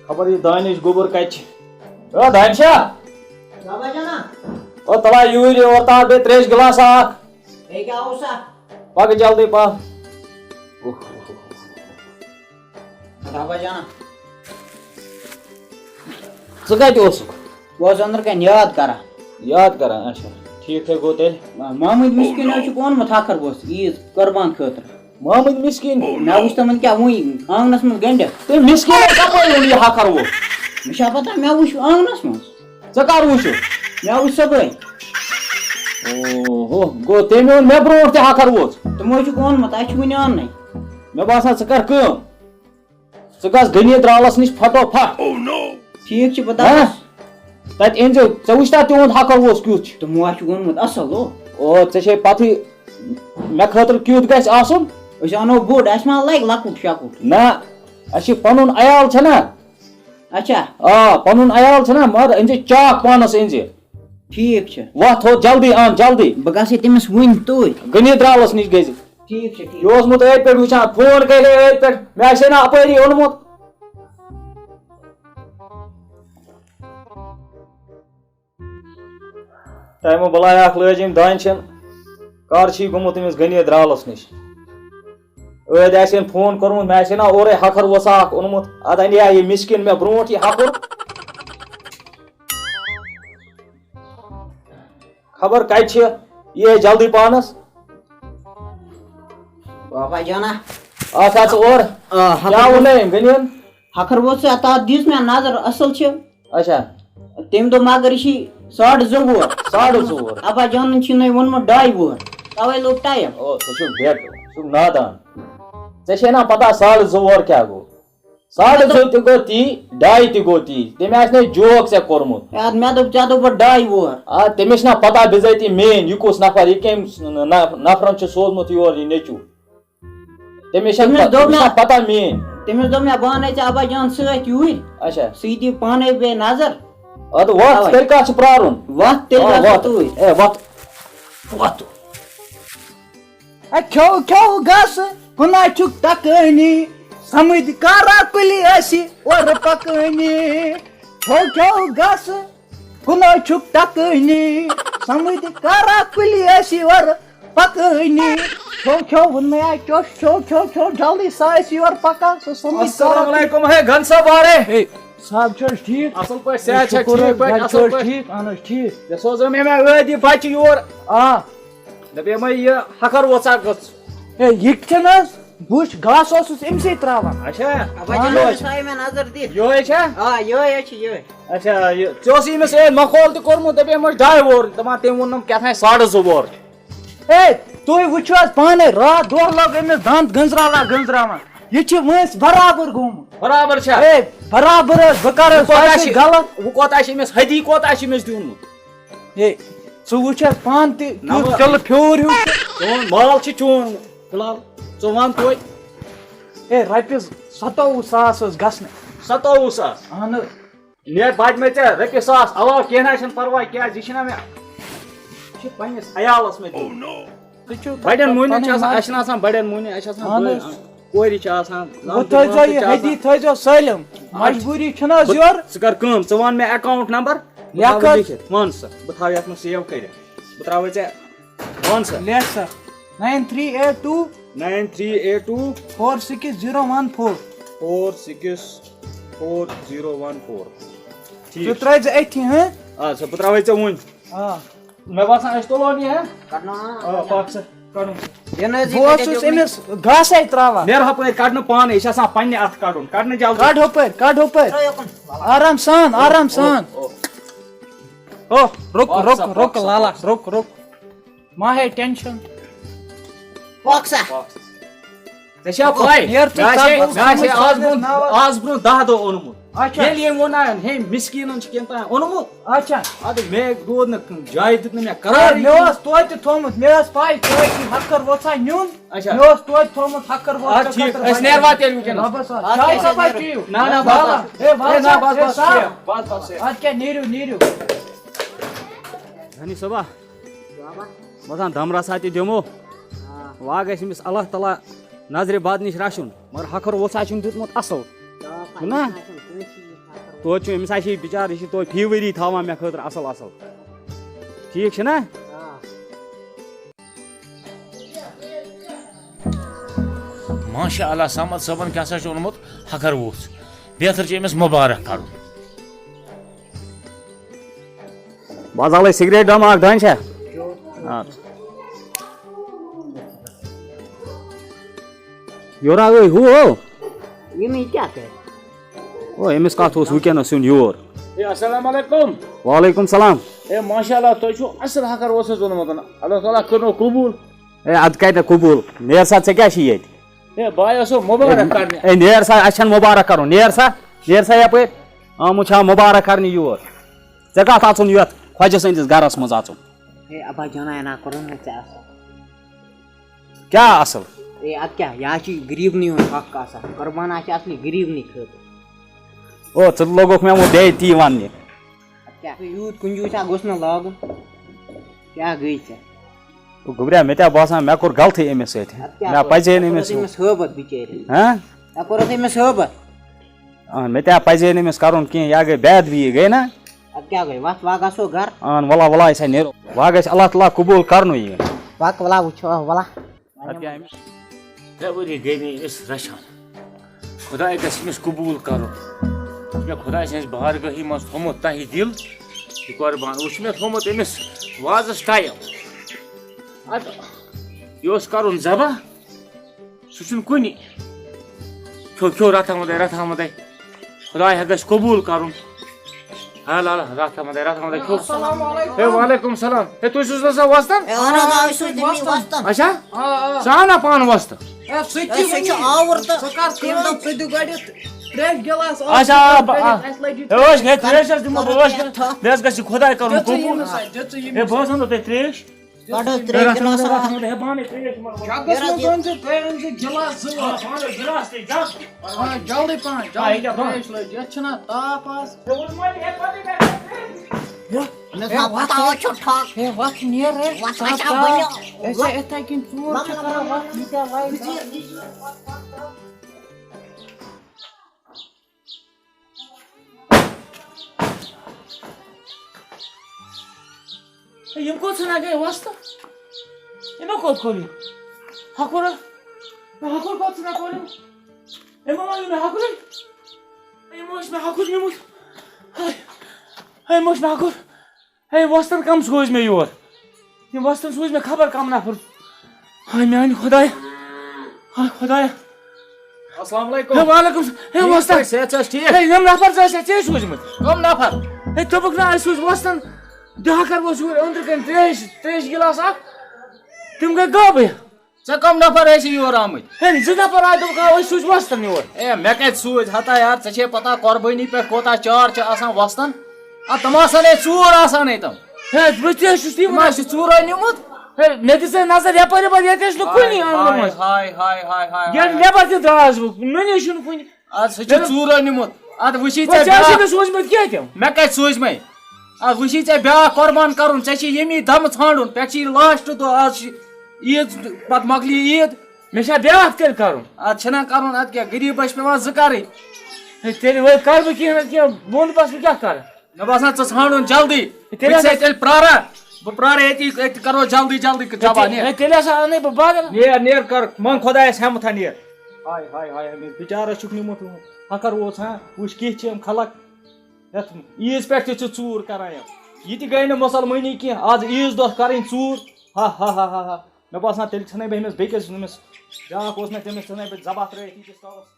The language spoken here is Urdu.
خبر یہ دانش گوبر کچ دانشا بابا جانا تلا یوری اور تا بے تریش گلاس آکھ اے کیا ہوسا پک جلدی پا بابا جانا کتہ وہ اندر کن یاد کرا یاد کران اچھا ٹھیک ہے گو تیل محمد مسکین اونمت ہکر بوس عیز قربان خاطر محمد مسکین مے وچ تمن کیا وی آنگنس من گنڈ تم مسکین کپٲرۍ اوٚن یہِ ہکر وہ مشا پتہ مے وچ آنگنس من ژٕ کر وٕچھو مے وچ صبح اوہو گو تٔمۍ اوٚن مےٚ برونٛٹھ تہِ ہکر ووت تمو چھ اونمت اچھ ونی آننے مےٚ باسان ژٕ کر کٲم ژٕ گژھ غنی درالس نِش پھٹو پھٹ ٹھیک چھ پتہ تتہِ أنۍ زیو ژےٚ وٕچھتا تِہُنٛد ہکر ووس کیُتھ چھُ تمو اچھ اونمت اصل او ژےٚ چھے پتہٕ مےٚ خٲطرٕ کیُتھ گژھِ آسُن أسۍ انو بوٚڑ اَسہِ ما لگہِ لۄکُٹ شۄکُٹ نہ اَسہِ چھِ پنُن عیال چھنا اچھا آ پنُن عیال چھنا مگر أنۍ زِ چاک پانس أنۍ زِ ٹھیک چھ وتھ ہو جلدی ان جلدی بہٕ گژھے تٔمِس وٕنۍ توٗرۍ غنی درالس نِش گٔژھِ ٹھیک چھ ٹھیک یہِ اوسمُت أتھۍ پٮ۪ٹھ وٕچھان فون کرے أتھۍ پٮ۪ٹھ مےٚ آسہِ نا اپٲری اوٚنمُت ٹایمہٕ بلاے اکھ لٲج أمۍ دانشن کر چھی گوٚمُت أمِس غنی درالس نِش أدۍ آسہِ أمۍ فون کوٚرمُت مےٚ آسہِ نا اورے ہکھر وسا اکھ اوٚنمُت ادٕ اَنہِ ہا یہِ مِسکِن مےٚ برونٛٹھ یہِ ہکُر خبر کتہِ چھِ یہِ ہے جلدی پانس بابا جانا اکھ ژٕ اور کیٛاہ ووٚنُے أمۍ غنیَن ہکر ووت سا تتھ دِژ مےٚ نظر اصل چھ اچھا تٔمۍ دوٚپ مگر یہِ چھی 2.5 2.5 ابا جانن چھُنَے ووٚنمُت 2.5 وُہر توے لوٚگ ٹایم او ژٕ چھُکھ بیٹ ژٕ چھُکھ نادان ژےٚ چھے نا پتہ 2.5 کیٛاہ گوٚو 2.5 تہِ گوٚو تی 2.5 تہِ گوٚو تی تٔمۍ آسہِ نے جوک ژےٚ کوٚرمُت یاد مےٚ دوٚپ ژےٚ دوٚپُتھ 2.5 وُہر آ تٔمِس چھِنا پتہ بِذٲتی میٲنۍ یہِ کُس نفر یہِ کٔمۍ نفرن چھُ سوٗزمُت یور یہِ نیٚچوٗ تٔمِس چھےٚ پتہ میٲنۍ تٔمِس دوٚپ مےٚ بہٕ اَنے ژےٚ ابا جان سۭتۍ یوٗرۍ اچھا سُہ یی دِ پانے بیٚیہِ نظر ادٕ وتھ تیٚلہِ کتھ چھُ پرارُن وتھ تیٚلہِ گژھو توٗرۍ اے وتھ وتھ کھیو کھیو گس کُنا چھُکھ ٹکٲنی سمجھ کارا کُلی آسہِ اورٕ پکٲنی کھیو کھیو گس کُنا چھُکھ ٹکٲنی سمجھ کارا کُلی آسہِ اورٕ پکٲنی کھیو کھیو وُنیا چوش کھیو کھیو کھیو جلدی سا آسہِ یورٕ پکان سُہ سمجھ السلام علیکم ہے گن صاحب وارے صاحب چھُ حظ ٹھیٖک اصل پٲٹھۍ صحت چھا ٹھیٖک پٲٹھۍ اصل پٲٹھۍ ٹھیٖک اہن حظ ٹھیٖک مےٚ سوزو مےٚ ٲدۍ یہِ بچہِ یور آ دپیمے یہِ ہکر وژا گٔژھ ہے یہِ چھُنہٕ حظ بہٕ وٕچھ گاسہٕ اوسُس أمسٕے تراوان اچھا ابا جان تھایہِ مےٚ نظر دِتھ یہوے چھا آ یِہوے چھِ یِہوے اچھا یہِ ژےٚ اوسُے أمِس مخول تہِ کوٚرمُت دپیمس 2.5 وُہر دپان تٔمۍ ووٚنُم کیٛاہ تھانۍ 2.5 وُہر ہے تُہۍ وٕچھِو حظ پانے راتھ دۄہ لوگ أمِس دنٛد گٔنزراوان یہِ چھِ وٲنٛسہِ برابر گوٚمُت برابر چھا ہے برابر حظ بہٕ کر حظ تۄہہِ غلط وۄنۍ کوتاہ چھِ أمِس حدی کوتاہ چھِ أمِس دیُنمُت ہے ژٕ وٕچھ حظ پانہٕ تہِ کیُتھ تِلہٕ پھیوٗر ہیوٗ چھُ چون مال چھُ چون فِلحال ژٕ وَن توتہِ ہے رۄپیَس 27,000 حظ گژھنٕے 27,000 اہن حظ نیٹ بَچہِ مےٚ ژےٚ رۄپیہِ 1,000 علاوٕ کیٚنٛہہ نہ چھُنہٕ پرواے کیٛازِ یہِ چھُنہ مےٚ یہِ چھُ پنٛنِس عیالَس مےٚ دیُن تُہۍ چھِو بَڑٮ۪ن موہنِین چھِ آسان اَسہِ چھِنہٕ آسان بَڑٮ۪ن موہنِین اَسہِ چھِ آسان کورِ چھِ آسان وۄنۍ تھٲیزیو یہِ حدی تھٲیزیو سٲلِم مجبوٗری چھِنہٕ حظ یورٕ ژٕ کر کٲم ژٕ وَن مےٚ اٮ۪کاوُنٛٹ نمبر لیکھ حظ وَن سا بہٕ تھاوٕ یَتھ منٛز سیو کٔرِتھ بہٕ ترٛاوَے ژےٚ وَن سا لیکھ سا 9382 9382 46014 464 ژٕ ٹھیٖک ترٛٲے زِ أتھی اچھا بہٕ ترٛاوَے ژےٚ وٕنۍ آ مےٚ باسان أسۍ تُلون یہِ کرناو پاک سا کَڑُن بہٕ اوسُس أمِس گاسَے تراوان نیرٕ ہُپٲرۍ کَڑنہٕ پانَے یہِ چھِ آسان پنٛنہِ اَتھٕ کَڑُن کَڑنہٕ جلدی کَڑ ہُپٲرۍ آرام سان او رُک لالا رُک ما ہے ٹٮ۪نشن پۄکسا ژےٚ چھا پاے مےٚ آسہِ آز برونٛہہ 10 دۄہ اوٚنمُت ییٚلہِ ییٚمۍ ووٚن ہے مِسکیٖنن چھُ کیٚنٛہہ تام اوٚنمُت اچھا اَدٕ مےٚ روٗد نہٕ جایہِ دیُت نہٕ مےٚ مےٚ قرارٕے اوس توتہِ تھوٚمُت مےٚ ٲس پاے توتہِ ہکر وۄژھا نیُن اچھا مےٚ اوس توتہِ تھوٚمُت ہکر اَدٕ ٹھیٖک أسۍ نیروا تیٚلہِ وٕنکٮ۪نس چاے کپا چیٚیِو نہ بس اَدٕ کیٛاہ نیٖرِو دھنی صٲبا باسان دم رسا تہِ دِمو وۄنۍ گژھِ أمِس اللہ تعالیٰ نظرِ بد نِش رچھُن مگر ہکھر وۄژھا چھُم دیُتمُت اصٕل نا توتہِ أمِس آسہِ بِچار یہِ چھِ توتہِ فی ؤری تھاوان مےٚ خٲطرٕ اَصٕل اَصٕل ٹھیٖک چھُنا ماشاء اللہ سمد صٲبن کیٛاہ سا چھُ اوٚنمُت ہکر ووٚژھ بہتر چھُ أمِس مُبارک کَرُن بہٕ زالے سِگریٹ ڈَم اکھ دانہِ چھا یورا ٲے ہُہ ہو یہ کیا کرے او أمِس کَتھ اوس وٕنکٮ۪نَس یُن یور ہے السلام علیکم وعلیکُم سلام ہے ماشاء اللہ تۄہہِ چھُو اَصٕل ہکر ووٚژھ حظ اوٚنمُت اللہ تعالیٰ کٔرنو قبوٗل ہے اَدٕ کَتہِ قبوٗل نیر سا ژےٚ کیٛاہ چھِ ییٚتہِ ہے بھاے اوسو مُبارک کرنہِ ہے نیر سا اَسہِ چھَنہٕ مُبارک کَرُن نیر سا یپٲرۍ آمُت چھا مُبارک کَرنہِ یور ژےٚ کَتھ اَژُن یتھ خۄجہِ سٕنٛدِس گرس منٛز اَژُن اے ابا جانا نا کرو نا ژےٚ اصل کیٛاہ اَصٕل اے اد کیٛاہ یہِ حظ چھِ غریٖبنٕے ہُنٛد حق آسان قۄربان حظ چھِ اصلی غریٖبنٕے خٲطرٕ او ژٕ لوگُکھ مےٚ وۄنۍ بیٚیہِ تی وَننہِ اد کیٛاہ یوٗت کنجوٗسا گوٚژھ نہٕ لاگُن کیٛاہ گٔے ژےٚ گوٚبریا مےٚ تہِ باسان مےٚ کوٚر غلطٕے أمِس سۭتۍ مےٚ پَزے نہٕ أمِس أمِس ہٲبت بِچٲرۍ ہاں مےٚ کوٚرُتھ أمِس ہٲبت مےٚ تہِ پَزے نہٕ أمِس کَرُن کینٛہہ یا گٔے بے ادبی گٔے نا اد کیٛاہ گٔے وَتھ وۄنۍ گژھو گرٕ وَلا وَلا أسۍ ہا نیرو وۄنۍ گژھِ اللہ تعالیٰ قبوٗل کَرنُے یہِ وَق وَلا وٕچھو وَلا اَدٕ کیٛاہ أمِس 3 ؤری گٔے مےٚ أمِس رچھان خۄداے گژھِ أمِس قبوٗل کَرُن یہِ چھُ مےٚ خۄداے سٕنٛزِ بارگاہی منٛز تھوٚمُت تۄہہِ دِل یہِ قۄربان وۄنۍ چھُ مےٚ تھوٚمُت أمِس وازَس ٹایم اَدٕ یہِ اوس کَرُن ذبح سُہ چھُنہٕ کُنی کھیوٚو رَتھامَدَے خۄداے گژھِ قبوٗل کَرُن رَتھامَدَے کھیوٚو ہے وعلیکُم سلام ہے تُہۍ چھُس آسان وۄستَن اچھا ژٕ اَن نا پانہٕ وۄستہٕ اچھا عٲش گٔے ترٛیش حظ دِمو بہٕ عٲش مےٚ حظ گژھِ خۄداے کَرُن قبوٗل ہے بہٕ حظ اَنو تۄہہِ ترٛیش ہے پانے ترٛیش گِلاس تہِ جلدی پہن چھُنا تاپھ آز ہے وقت نیر یِتھے کٔنۍ ژوٗر چھِ کران وقت ییٖتیٛاہ لایٹ یِم کوٚت ژھٕنا گٔے وۄستہٕ یِمو کوٚت کوٚر یہِ ہکُر ہکُر کوٚت ژھٕنا کوٚر یِمو ما نیوٗ مےٚ ہکُرٕے یِمو اوس مےٚ ہکُر نیوٗمُت یِمو اوس مےٚ ہکُر ہے وۄستَن کَم سوٗزۍ مےٚ یور یِم وۄستَن سوٗزۍ مےٚ خبر کَم نفر ہاے میٛانہِ خۄدایا ہاے خۄدایا السلام علیکُم وعلیکُم ہے وۄستَن صحت چھا ٹھیٖک ہے یِم نفر ژٕ ٲسۍ ژےٚ سوٗزمٕتۍ کَم نفر ہے دوٚپُکھ نہ اَسہِ سوٗز وۄستَن ہکر ووٚژھ یور أنٛدرٕ کَنۍ ترٛیش گِلاس اکھ تِم گٔے غٲبٕے ژےٚ کَم نفر ٲسی یور آمٕتۍ ہے 2 نفر آے دوٚپُکھ أسۍ سوٗزۍ وۄستَن یور ہے مےٚ کَتہِ سوٗزۍ ہتا یار ژےٚ چھے پتہ قۄربٲنی پٮ۪ٹھ کوتاہ چار چھِ آسان وۄستَن تِم آسان ہے ژوٗر آسانٕے تِم ہے بہٕ تہِ حظ چھُس تی تِم آسہِ ژوٗرے نیوٗمُت ہے مےٚ دِژے نظر یپٲرۍ ییٚتہِ ٲسۍ نہٕ کُنی آنٛگنہٕ منٛز ییٚلہِ نٮ۪بر تہِ درٛاس بہٕ مےٚ چھُنہٕ کُنہِ اَدٕ سُہ چھُ ژوٗرے نیوٗمُت اَدٕ وٕچھی ژےٚ ژےٚ ٲسی مےٚ سوٗزمٕتۍ کیٛاہ تِم مےٚ کَتہِ سوٗزمَے اَدٕ وٕچھی ژےٚ بیٛاکھ قۄربان کَرُن ژےٚ چھی ییٚمی دمہٕ ژھانڈُن پٮ۪ٹھٕ چھی لاسٹ دۄہ آز چھِ عیٖد پَتہٕ مۄکلی عیٖد مےٚ چھا بیٛاکھ تیٚلہِ کَرُن اَدٕ چھِنا کَرُن اَدٕ کیٛاہ غریٖبَس چھِ پٮ۪وان 2 کَرٕنۍ ہے تیٚلہِ وۄنۍ کَرٕ بہٕ کینٛہہ نَتہٕ کینٛہہ بۄن بَس بہٕ کیٛاہ کَرٕ مےٚ باسان ژٕ ژھانڈُن جلدی تیٚلہِ تیٚلہِ پرٛاران بہٕ پرٛارٕ ییٚتی کرو جلدی جبان ہے تیٚلہِ ہسا اَنَے بہٕ بدل نیر کر منٛگ خۄدایَس ہٮ۪متھا نیر ہاے ہاے ہاے أمِس بِچارَس چھُکھ نیوٗمُت ہکر ووٚژھ ہاں وٕچھ کِتھ چھِ یِم خلق یَتھ عیٖذ پٮ۪ٹھ تہِ چھِ ژوٗر کران یہِ تہِ گٔے نہٕ مُسلمٲنی کینٛہہ آز عیٖذ دۄہ کَرٕنۍ ژوٗر ہا مےٚ باسان تیٚلہِ ژھٕنَے بہٕ أمِس بیٚکِس بیٛاکھ اوس مےٚ تٔمِس ژھٕنَے بہٕ ذبح ترٛٲیِتھ ییٖتِس کالَس